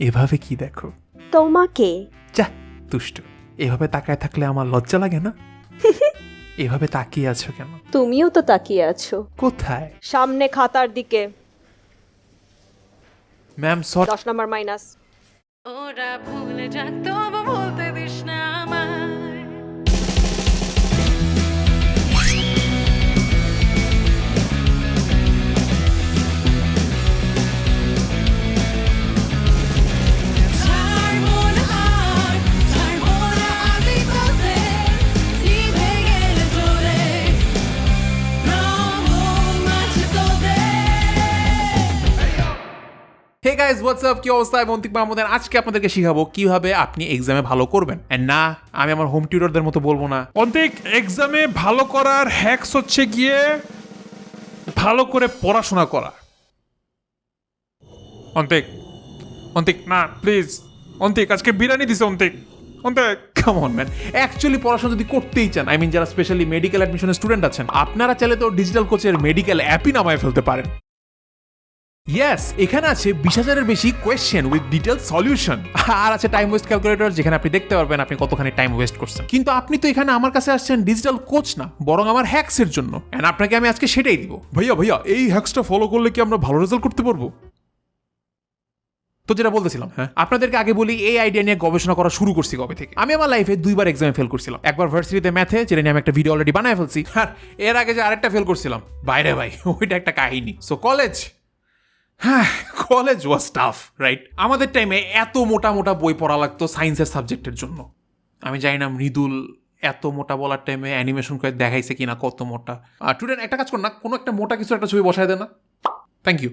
এভাবে কি দেখো? তোমাকে। যা দুষ্টু, এভাবে তাকায় থাকলে আমার লজ্জা লাগে না? এভাবে তাকিয়ে আছো কেন? তুমিও তো তাকিয়ে আছো কোথায়? সামনে খাতার দিকে। Ma'am sorry. 10 number minus. ওরা ভুলে যাক তবু বলতে দিস না আমায়। হে গাইস হোয়াটস আপ, কি অবস্থা? আমি অন্তিক মাহমুদের। আজকে আপনাদেরকে শিখাবো কিভাবে আপনি এক্সামে ভালো করবেন। এন্ড না, আমি আমার হোম টিউটরদের মতো বলবো না। অন্তিক, এক্সামে ভালো করার হ্যাকস হচ্ছে গিয়ে ভালো করে পড়াশোনা করা। অন্তিক, অন্তিক না প্লিজ। অন্তিক, আজকে বিরিয়ানি দিছে Antik. Antik come on man, actually পড়াশোনা যদি করতেই চান, আই মিন যারা স্পেশালি মেডিকেল অ্যাডমিশনের স্টুডেন্ট আছেন, আপনারা চাইলে তো ডিজিটাল কোচের মেডিকেল অ্যাপই নামায় ফেলতে পারেন। ইয়েস, এখানে আছে 20,000-এর বেশি কোয়েশ্চেন উইথ ডিটেল সলিউশন, আর আছে টাইম ওয়েস্ট ক্যালকুলেটর, যেখানে আপনি দেখতে পারবেন আপনি কতখানি টাইম ওয়েস্ট করছেন। কিন্তু আপনি তো এখানে আমার কাছে আসছেন ডিজিটাল কোচ না, বরং আমার হ্যাকসের জন্য। এন্ড আপনাকে আমি আজকে সেটাই দিব। ভাইয়া এই হ্যাকসটা ফলো করলে কি আমরা ভালো রেজাল্ট করতে পারবো? তো যেটা বলতেছিলাম, আপনাদেরকে আগে বলি এই আইডিয়া নিয়ে গবেষণা করা শুরু করছি কবে থেকে। আমি আমার লাইফে 2বার এক্সামে ফেল করছিলাম। একবার ভার্সিটিতে ম্যাথে, যেটা নিয়ে আমি একটা ভিডিও অলরেডি বানায় ফেলছি, আর এর আগে যে আরেকটা ফেল করছিলাম, বাইরে ভাই ওইটা একটা কাহিনী। So college was tough, right? আমাদের টাইমে এত মোটা মোটা বই পড়া লাগতো সায়েন্সের সাবজেক্টের জন্য। আমি জানি না মৃদুল এত মোটা বলার টাইমে অ্যানিমেশন করে দেখাইছে কিনা কত মোটা। স্টুডেন্ট একটা কাজ কর না, কোনো একটা মোটা কিছু একটা ছবি বসায় দেয় না? Thank you.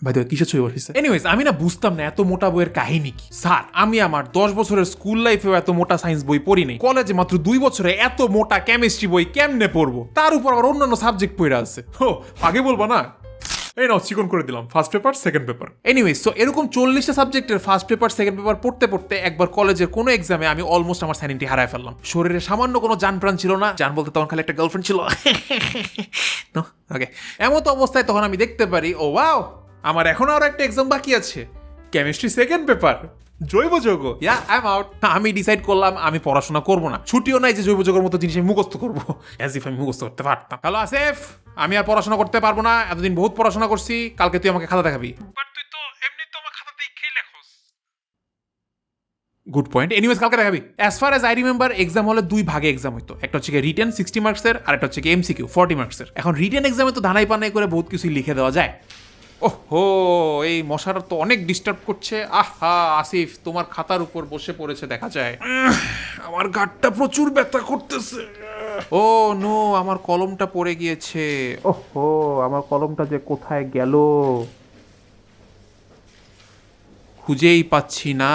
ভাই কিসের ছবি বসেছে? এনিওয়েজ, আমি না বুঝতাম না এত মোটা বইয়ের কাহিনী কি। স্যার, আমি আমার 10 বছরের স্কুল লাইফেও এত মোটা সায়েন্স বই পড়িনি। কলেজে মাত্র 2 বছরে এত মোটা কেমিস্ট্রি বই কেমনে পড়বো? তার উপর আবার অন্যান্য সাবজেক্ট পড়ে আছে। আগে বলবো না? এই নাও, চিকন করে দিলাম, first paper second paper. Anyways, so এরকম 40টা সাবজেক্টের ফার্স্ট পেপার সেকেন্ড পেপার পড়তে পড়তে একবার কলেজের কোনো এক্সামে আমি অলমোস্ট আমার স্যানিটি হারায় ফেললাম। শরীরে সামান্য কোনো জান প্রাণ ছিল না। জান বলতে তখন খালি একটা গার্লফ্রেন্ড ছিল। ওকে, এমতো অবস্থায় তখন আমি দেখতে পারি, ও ওয়াও, আমার এখনো আরো একটা এক্সাম বাকি আছে, কেমিস্ট্রি সেকেন্ড পেপার, জৈব যৌগ। ইয়া, আই এম আউট। আমি ডিসাইড করলাম আমি পড়াশোনা করবো না। ছুটিও নাই যে জৈব যৌগের মতো জিনিস আমি মুখস্থ করবো, অ্যাজ ইফ আমি মুখস্থ করতে পারতাম। হ্যালো আসিফ, আমি আর পড়াশোনা করতে পারবো না। এতদিন বহুত পড়াশোনা করছি, কালকে তুই আমাকে খাতা দেখাবি। বাট তুই তো এমনি তো আমার খাতা দেখেই লেখোস। Good point. এনিওয়েজ, কালকে দেখাবি। As far as I remember, exam হলে 2 ভাগে এক্সাম হইতো। একটা হচ্ছে রিটেন 60 মার্কসের, আর একটা হচ্ছে এমসিকিউ 40 মার্কসের। এখন রিটেন এক্সামে তো ধানাই পানাই করে বহুত কিছুই লিখে দেওয়া যায়। ওহো, এই মশাটা তো অনেক ডিস্টার্ব করছে। আহা আসিফ, তোমার খাতার উপর বসে পড়েছে দেখা যায়। আমার গাঁটটা প্রচুর ব্যথা করতেছে। ও নো, আমার কলমটা পড়ে গিয়েছে। ওহো, আমার কলমটা যে কোথায় গেল খুঁজেই পাচ্ছি না।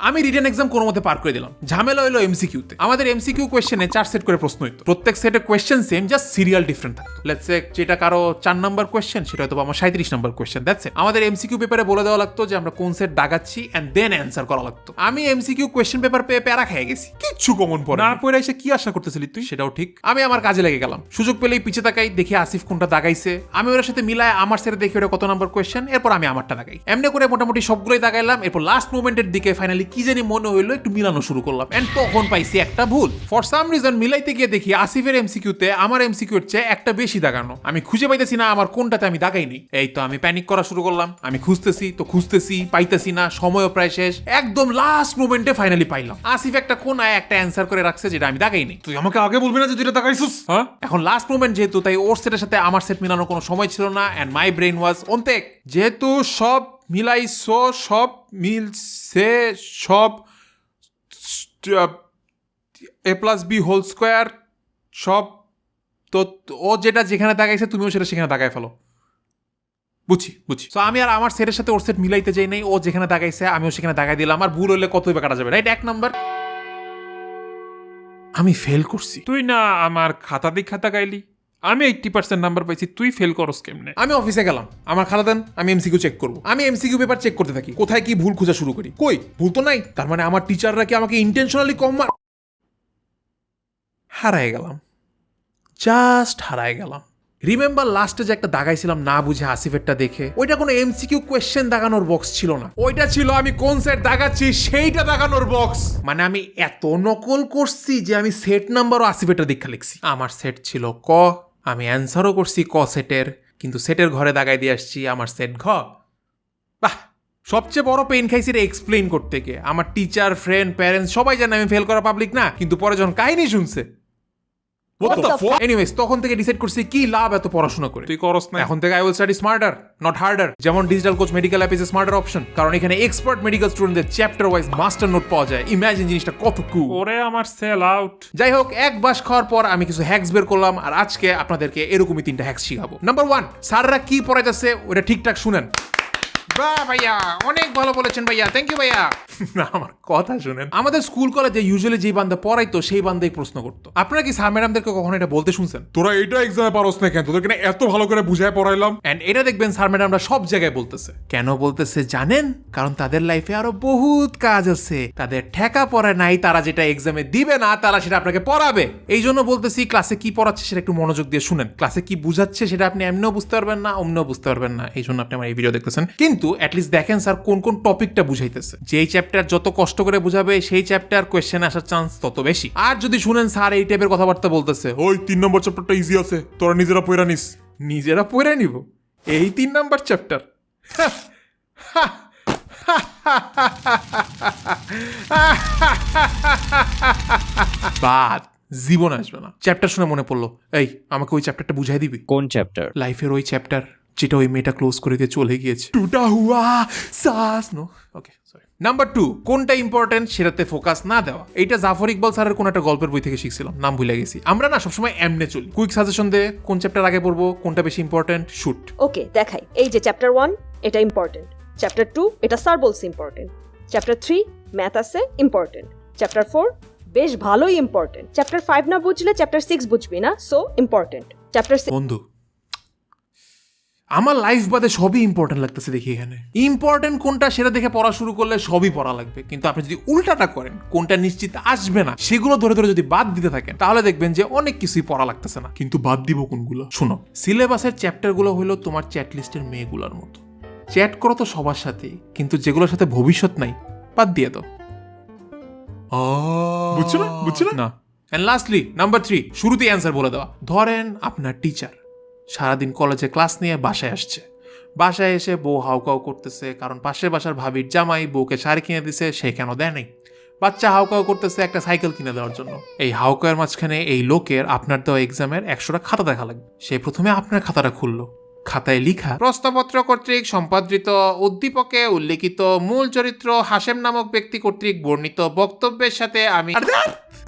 আমি রিটেন এক্সাম কোনো মতে পার করে দিলাম। ঝামেলা হলো এমসিকিউতে। আমাদের এমসিকিউ কোয়েশ্চেনে 4 সেট করে প্রশ্ন হইতো। প্রত্যেক সেটে question same, just serial different থাকতো। লেটস সে যেটা কারো 4 নাম্বার কোয়েশ্চেন, সেটা হয়তো আমার 37 নাম্বার কোয়েশ্চেন। That's it. আমাদের এমসিকিউ পেপারে বলে দেওয়া লাগতো যে আমরা কোন সেট দাগাচ্ছি এন্ড দেন অ্যান্সার করা লাগতো। আমি এমসিকিউ কোয়েশ্চেন পেপার পেয়ে প্যারা খেয়ে গেছি, কিচ্ছু কমন পড়ে না পড়ে এসে কি আশা করতেছিলি তুই? সেটাও ঠিক। আমি আমার কাজে লেগে গেলাম। সুযোগ পেলেই পিছে তাকাই, দেখি আসিফ কোনটা দাগাইছে। আমি ওর সাথে মিলায় আমার সেটে দেখি ওটা কত নাম্বার কোয়েশ্চেন, এরপর আমি আমারটা দাগাই। এমনি করে মোটামুটি সবগুলোই দাগাইলাম। এরপর লাস্ট মোমেন্টের দিকে ফাইনালি কি জানি মনে হইলো, একটু মিলানো শুরু করলাম। এন্ড তখন পাইছি একটা ভুল। ফর সাম রিজন মিলাইতে গিয়ে দেখি আসিফের এমসিকিউতে আমার এমসিকিউর চেয়ে একটা বেশি দাগানো। আমি খুঁজে পাইতেছি না আমার কোনটাতে আমি দাগাইনি। এই তো আমি প্যানিক করা শুরু করলাম। আমি খুঁজতেছি পাইতেছি না, সময়ও প্রায় শেষ। একদম লাস্ট মোমেন্টে ফাইনালি পাইলাম। আসিফ একটা কোনায় একটা অ্যান্সার করে রাখছে যেটা আমি দাগাইনি। তুই আমাকে আগে বলবি না যে তুই এটা দেখাইছিস? হ্যাঁ, এখন লাস্ট মোমেন্ট যেহেতু, তাই ওর সেটের সাথে আমার সেট মিলানোর কোনো সময় ছিল না। এন্ড মাই ব্রেন ওয়াজ অন্তেক, যেহেতু সব মিলাইছো, সব মিলছে, সব a+b হোল স্কোয়ার, সব তো ও যেটা যেখানে দাগাইছে তুমিও সেটা সেখানে দাগাই ফেলো। বুঝছি। তো আমি আর আমার সেটের সাথে ওর সেট মিলাইতে যাই নাই। ও যেখানে দাগাইছে আমিও সেখানে দাগাই দিলাম। আর ভুল হলে কতই বা কাটা যাবে, রাইট? 1 নাম্বার। আমি ফেল করছি। তুই না আমার খাতা দিয়ে খাতা গাইলি। আমি 80% নাম্বার পাইছি, তুই ফেল করস কেমনে? আমি অফিসে গেলাম, আমার খাতা দেন, আমি এমসিকিউ চেক করবো। আমি এমসিকিউ পেপার চেক করতে থাকি, কোথায় কি ভুল খোঁজা শুরু করি। কই, ভুল তো নাই। তার মানে আমার টিচাররা কি আমাকে ইন্টেনশনালি কম মার্ক? হারায় গেলাম, জাস্ট হারায় গেলাম। রিমেম্বার লাস্টে যে একটা দাগাইছিলাম না বুঝে আসিফেরটা দেখে, ওইটা কোনো এমসিকিউ কোয়েশ্চেন দাগানোর বক্স ছিল না, ওইটা ছিল আমি কোন সেট দাগাচ্ছি সেইটা দাগানোর বক্স। মানে আমি এত নকল করছি যে আমি সেট নাম্বারও আসিফেরটা দীক্ষা লিখছি। আমার সেট ছিল ক, আমি অ্যান্সারও করছি ক সেটের, কিন্তু সেটের ঘরে দাগাই দিয়ে আসছি আমার সেট ঘ। বাহ, সবচেয়ে বড় পেইন খাইছি এটা এক্সপ্লেইন করতে গিয়ে। আমার টিচার, ফ্রেন্ড, প্যারেন্টস সবাই জানে আমি ফেল করা পাবলিক না, কিন্তু পরে যখন কাহিনী শুনছে এনিওয়েজ তখন থেকে ডিসাইড করছি কি লাভ এত পড়াশোনা করে। তুই করস না। এখন থেকে I will study smarter not harder. যেমন digital coach medical app is a smarter option, কারণ এখানে এক্সপার্ট মেডিকেল স্টুডেন্টদের চ্যাপ্টার ওয়াইজ মাস্টার নোট পাওয়া যায়। ইমাজিন জিনিসটা কত কুল। ওরে আমার সেল আউট। যাই হোক, এক বাস খাওয়ার পর আমি কিছু হ্যাক্স বের করলাম, আর আজকে আপনাদেরকে এরকমই 3টা হ্যাক্স শিখাবো। নাম্বার 1, স্যাররা কি পড়াইতেছে ওটা ঠিকঠাক শুনেন। বাহ ভাইয়া, অনেক ভালো বলেছেন ভাইয়া, থ্যাংক ইউ ভাইয়া। না, আমার কথা শুনেন। আমাদের স্কুল কলেজে ইউজুয়ালি যেই বান্দা পড়াইতো সেই বান্দাই প্রশ্ন করতো। আপনারা কি স্যার ম্যাডামদেরকে কখনো এটা বলতে শুনছেন? তোরা এইটা এক্সামে পারস না কেন? তোদেরকে না এত ভালো করে বুঝায় পড়াইলাম। এন্ড এটা দেখবেন স্যার ম্যাডামরা সব জায়গায় বলতেছে। কেন বলতেছে জানেন? কারণ তাদের লাইফে আরো বহুত কাজ আছে, তাদের ঠেকা পড়ে নাই, তারা যেটা এক্সামে দিবে না তারা সেটা আপনাকে পড়াবে। এই জন্য বলতেছি ক্লাসে কি পড়াচ্ছে সেটা একটু মনোযোগ দিয়ে শুনেন। ক্লাসে কি বুঝাচ্ছে সেটা আপনি এমনিও বুঝতে পারবেন না, অমনিও বুঝতে পারবেন না। এই জন্য আপনি আমার এই ভিডিও দেখতেছেন, কিন্তু অ্যাটলিস্ট দেখেন স্যার কোন কোন টপিকটা বুঝাইতেছে। যেই চ্যাপ্টার যত কষ্ট করে বুঝাবে সেই চ্যাপ্টার কোয়েশ্চেন আসার চান্স তত বেশি। আর যদি শুনেন স্যার এই টাইপের কথাবার্তা বলতেছে, ওই 3 নম্বর চ্যাপ্টারটা ইজি আছে, তোরা নিজেরা পড়া নিস। নিজেরা পড়ে নিব এই 3 নাম্বার চ্যাপ্টার? বাদ, জীবন আসবে না। চ্যাপ্টার শুনে মনে পড়লো, এই আমাকে ওই চ্যাপ্টারটা বুঝাই দিবি? কোন চ্যাপ্টার? লাইফের ওই চ্যাপ্টার যেটা ওই মেয়েটা ক্লোজ করে দিয়ে চলে গিয়েছে। টুটা হুয়া সাস নো। ওকে সরি। নাম্বার 2, কোনটা ইম্পর্টেন্ট সেটাতে ফোকাস না দেওয়া। এইটা জাফর ইকবাল স্যারের কোন একটা গল্পের বই থেকে শিখছিলাম, নাম ভুলে গেছি। আমরা না সবসময় এমনে চলি, কুইক সাজেশন দে কোন চ্যাপ্টার আগে পড়বো, কোনটা বেশি ইম্পর্টেন্ট, শুট। ওকে দেখাই, এই যে চ্যাপ্টার 1 এটা ইম্পর্টেন্ট, চ্যাপ্টার 2 এটা স্যার বলছে ইম্পর্টেন্ট, চ্যাপ্টার 3 ম্যাথ আছে ইম্পর্টেন্ট, চ্যাপ্টার 4 বেশ ভালোই ইম্পর্টেন্ট, চ্যাপ্টার 5 না বুঝলে চ্যাপ্টার 6 বুঝবি না, সো ইম্পর্টেন্ট। চ্যাপ্টার বন্ধু, আমার লাইফ বাদে সবই ইম্পর্টেন্ট লাগতেছে দেখি এখানে। ইম্পর্টেন্ট কোনটা সেটা দেখে পড়া শুরু করলে সবই পড়া লাগবে, কিন্তু আপনি যদি উল্টাটা করেন, কোনটা নিশ্চিত আসবে না সেগুলো ধরে ধরে যদি বাদ দিতে থাকেন, তাহলে দেখবেন যে অনেক কিছুই পড়া লাগতেছে না। কিন্তু বাদ দিব কোনগুলো? শুনো, সিলেবাসের চ্যাপ্টারগুলো হলো তোমার চ্যাট লিস্টের মেয়েগুলোর মতো। চ্যাট করো তো সবার সাথেই, কিন্তু যেগুলোর সাথে ভবিষ্যৎ নাই বাদ দিয়ে দাও। বুঝছো না? বুঝছো না? না। এন্ড লাস্টলি নাম্বার 3, শুরুতেই অ্যান্সার বলে দেওয়া। ধরেন আপনার টিচার সারাদিন কলেজে ক্লাস নিয়ে বাসায় আসছে, বাসায় এসে বউ হাউকাউ করতেছে কারণ পাশের বাসার ভাবির জামাই বউকে শাড়ি কিনে দিছে, সে কেন দেয় নাই। বাচ্চা হাউকাউ করতেছে একটা সাইকেল কিনে দেওয়ার জন্য। এই হাউকাউয়ের মাঝখানে এই লোকের আপনার দেওয়া এক্সামের 100টা খাতা দেখা লাগবে। সে প্রথমে আপনার খাতাটা খুললো, খাতায় লিখা প্রশ্নপত্র কর্তৃক সম্পাদিত উদ্দীপকে উল্লেখিত মূল চরিত্র হাশেম নামক ব্যক্তি কর্তৃক বর্ণিত বক্তব্যের সাথে আমি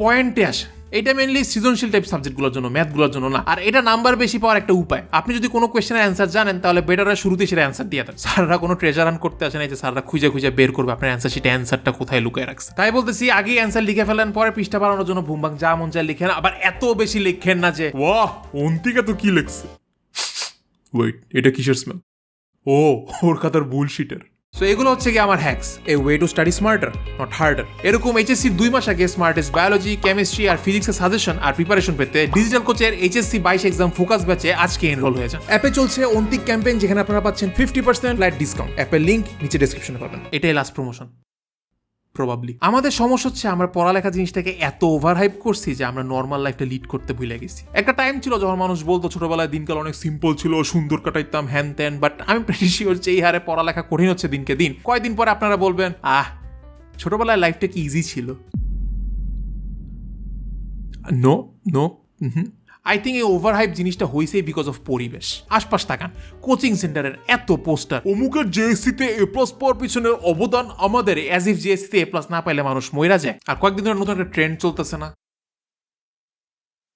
পয়েন্টে আসে। এটা মেনলি সৃজনশীল টাইপ সাবজেক্টগুলোর জন্য, ম্যাথগুলোর জন্য না। আর এটা নাম্বার বেশি পাওয়ার একটা উপায়। আপনি যদি কোনো কোয়েশ্চেনের অ্যান্সার জানেন তাহলে বেটার শুরুতে সেটা অ্যান্সার দিয়ে দেন। স্যাররা কোনো ট্রেজার রান করতে আসে না যে স্যাররা খুঁজে খুঁজে বের করবে আপনার অ্যান্সার শিটে অ্যান্সারটা কোথায় লুকিয়ে রাখছে। তাই বলতেছি আগেই অ্যান্সার লিখে ফেলেন, পরে পৃষ্ঠা বাড়ানোর জন্য ভুমবাং যা মন চায় লিখেন। আবার এত বেশি লিখেন না যে ওয়াহ, অন্তিকা তো কি লিখছে। ওয়েট, এটা কিসের স্মেল? ও, ওর খাতার বুলশিটের। সো এগুলো হচ্ছে কি আমার hacks, a way to study smarter not harder. এরকম এইচএসসি 2 মাস আগে স্মার্টেস্ট বায়োলজি, কেমিস্ট্রি আর ফিজিক্সের সাজেশন আর প্রিপারেশন পেতে ডিজিটাল কোচের এইচএসসি 22 এক্সাম ফোকাস ব্যাচে আজকে এনরোল হয়ে যান। অ্যাপে চলছে অন্তিক ক্যাম্পেইন, যেখানে আপনারা পাচ্ছেন 50% ফ্ল্যাট ডিসকাউন্ট। অ্যাপের লিংক নিচে ডেসক্রিপশনে পাবেন। এটাই লাস্ট প্রমোশন প্রবাবলি। আমাদের সমস্যা হচ্ছে আমরা পড়ালেখা জিনিসটাকে এত ওভার হাইপ করছি যে আমরা নর্মাল লাইফটা লিড করতে ভুলে গেছি। একটা টাইম ছিল যখন মানুষ বলতো ছোটবেলায় দিনকাল অনেক সিম্পল ছিল, সুন্দর কাটাইতাম, হ্যান ত্যান। বাট আমি প্রেটি শিওর যে এই হারে পড়ালেখা কঠিন হচ্ছে দিনকে দিন। কয়েকদিন পরে আপনারা বলবেন, ছোটবেলায় লাইফটা কি ইজি ছিল। নো নো, আই থিঙ্ক এই ওভার হাইপ জিনিসটা হয়েছে বিকজ অফ পরিবেশ। আশপাশ তাকান, কোচিং সেন্টারের এত পোস্টার, অমুকের জেএসসিতে A+ পাওয়ার পিছনের অবদান আমাদের অ্যাজ ইফ জিএসসিতে A+ না পাইলে মানুষ মইরা যায়। আর কয়েকদিন ধরে নতুন একটা ট্রেন্ড চলতেছে না,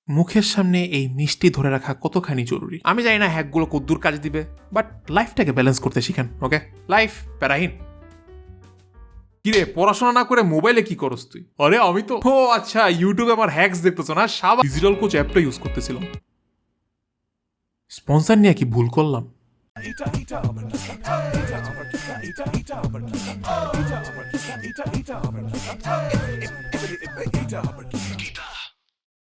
মুখের সামনে এই মিষ্টি ধরে রাখা কতখানি জরুরি। আমি জানি না হ্যাকগুলো কদ্দূর কাজ দিবে, বাট লাইফটাকে ব্যালেন্স করতে শিখেন। ওকে, লাইফ প্যারাহীন। কিরে, পড়াশোনা না করে মোবাইলে কি করস তুই? আরে আমি তো ও আচ্ছা, ইউটিউবে আমার হ্যাকস দেখতেছো না? সাবা ডিজিটাল কোচ অ্যাপটা ইউজ করতেছিলাম। স্পন্সর নিয়ে কি ভুল করলাম?